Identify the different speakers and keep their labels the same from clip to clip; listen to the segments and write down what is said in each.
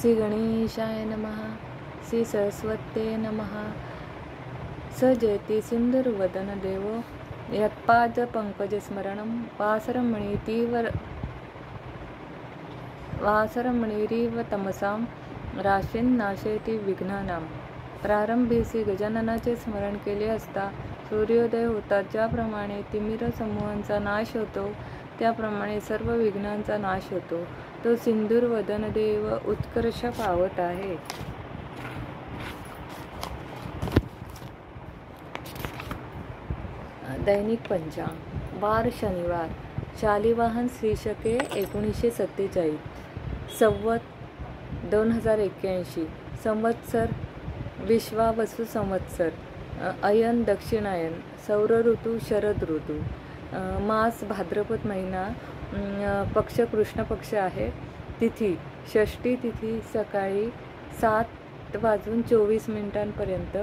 Speaker 1: श्री गणेशाय नमः। श्री सरस्वत्यै नमः। स जयति सिंधुर्वदन देवो यत्पाद पंकजस्मरणं वासरमणिरीव तमसां राशीन् नाशयति विघ्नानां। प्रारंभी श्री गजाननाचे स्मरण केले असता सूर्योदय होतात. ज्याप्रमाणे तिमिर समूहांचा नाश होतो त्याप्रमाणे सर्व विघ्नांचा नाश होतो. तो सिंधुर्वदन देव उत्कर्ष पावत आहे. दैनिक पंचांग वार शनिवार शालिवाहन श्री शके 1947 संवत 2081 संवत्सर विश्वावसु संवत्सर अयन दक्षिणायन सौर ऋतू शरद ऋतू मास भाद्रपद महिना पक्ष कृष्ण पक्ष आहे. तिथी षष्ठी तिथी सकाळी 7:24 पर्यंत.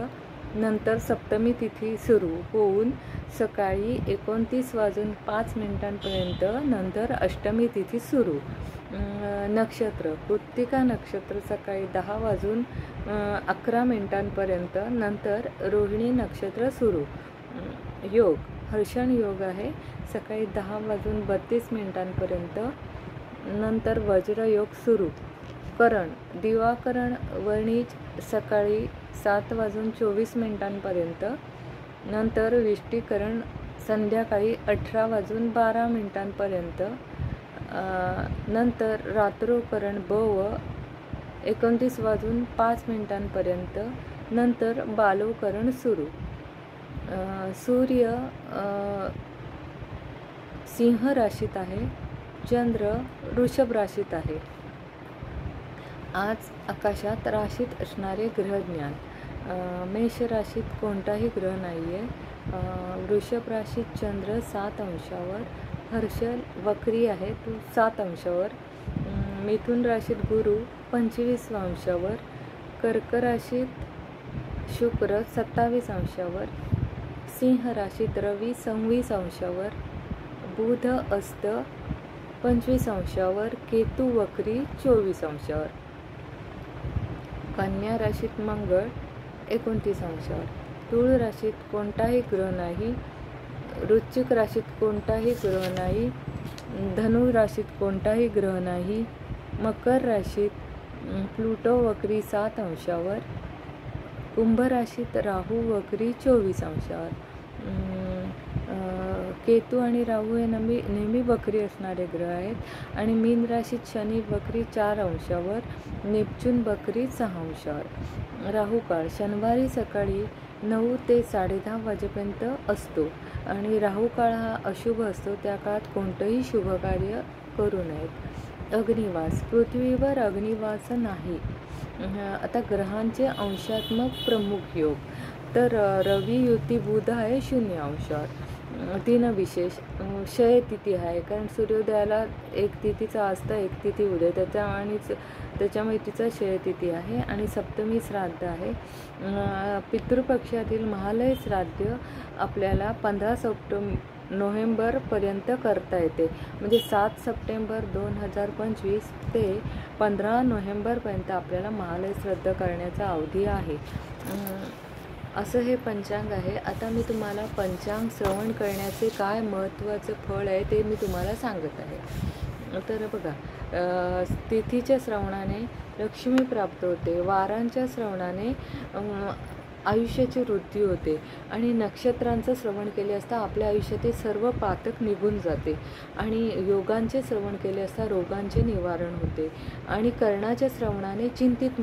Speaker 1: नंतर सप्तमी तिथी सुरू होऊन सकाळी 29:05 पर्यंत. नंतर अष्टमी तिथी सुरू. नक्षत्र कृत्तिका नक्षत्र सकाळी 10:11 पर्यंत. नंतर रोहिणी नक्षत्र सुरू. योग हर्षण योग आहे सकाळी 10:32 पर्यंत. नंतर वज्र योग सुरू. करण दिवाकरण वणिज सकाळी 7:24 पर्यंत. नंतर विष्टीकरण संध्याकाळी 18:12 पर्यंत. नंतर रात्रोकरण बव 29:05 पर्यंत. नंतर बालोकरण सुरू. सूर्य सिंह राशीत आहे. चंद्र वृषभ राशीत आहे. आज आकाशात राशीत असणारे ग्रहज्ञान. मेष राशीत कोणताही ग्रह नाही आहे. वृषभ राशीत चंद्र 7 अंशावर. हर्षल वक्री आहे तो 7 अंशावर. मिथुन राशीत गुरु 25 अंशावर. कर्क राशीत शुक्र 27 अंशावर. सिंह राशीत रवी 26 अंशावर. बुध अस्त 25 अंशावर. केतू वक्री 24 अंशावर. कन्या राशीत मंगळ 29 अंशावर. तुळ राशीत कोणताही ग्रह नाही. वृश्चिक राशीत कोणताही ग्रह नाही. धनु राशीत कोणताही ग्रह नाही. मकर राशीत प्लुटो वक्री 7 अंशावर. कुंभ राशीत राहू वक्री 24 अंशावर. केतू आणि राहू हे नेहमी वक्री असणारे ग्रह आहेत. आणि मीन राशीत शनी वक्री 4 अंशावर. नेपच्यून वक्री 6 अंशावर. राहू काळ शनिवारी सकाळी 9 ते 10:30 वाजेपर्यंत असतो आणि राहू काळ हा अशुभ असतो. त्या काळात कोणतंही शुभ कार्य करू नयेत. अग्निवास पृथ्वीवर अग्निवास नाही. आता ग्रहांचे अंशात्मक प्रमुख योग तर रवी युती बुध आहे 0 अंशावर. दिन विशेष क्षय तिथी आहे कारण सूर्योदयाला एक तिथीचा असतं एक तिथी उदय त्याच्यामुळे तिचा क्षय तिथी आहे. आणि सप्तमी श्राद्ध आहे. पितृपक्षातील महालय श्राद्ध आपल्याला 15 नोव्हेंबर पर्यंत करता येते. म्हणजे 7 सप्टेंबर 2025 ते 15 नोव्हेंबर पर्यंत आपल्याला महालय श्राद्ध करण्याचा अवधी आहे. असं हे पंचांग आहे. आता मी तुम्हाला पंचांग श्रवण करण्याचे काय महत्त्वाचं फळ आहे ते मी तुम्हाला सांगत आहे. तर बघा, तिथीच्या श्रवणाने लक्ष्मी प्राप्त होते. वारांच्या श्रवणाने आयुष्याची वृद्धी होते. आणि नक्षत्रांचं श्रवण केले असता आपल्या आयुष्यातील सर्व पातक निघून जाते. आणि योगांचे श्रवण केले असता रोगांचे निवारण होते. आणि कर्णाच्या श्रवणाने चिंतित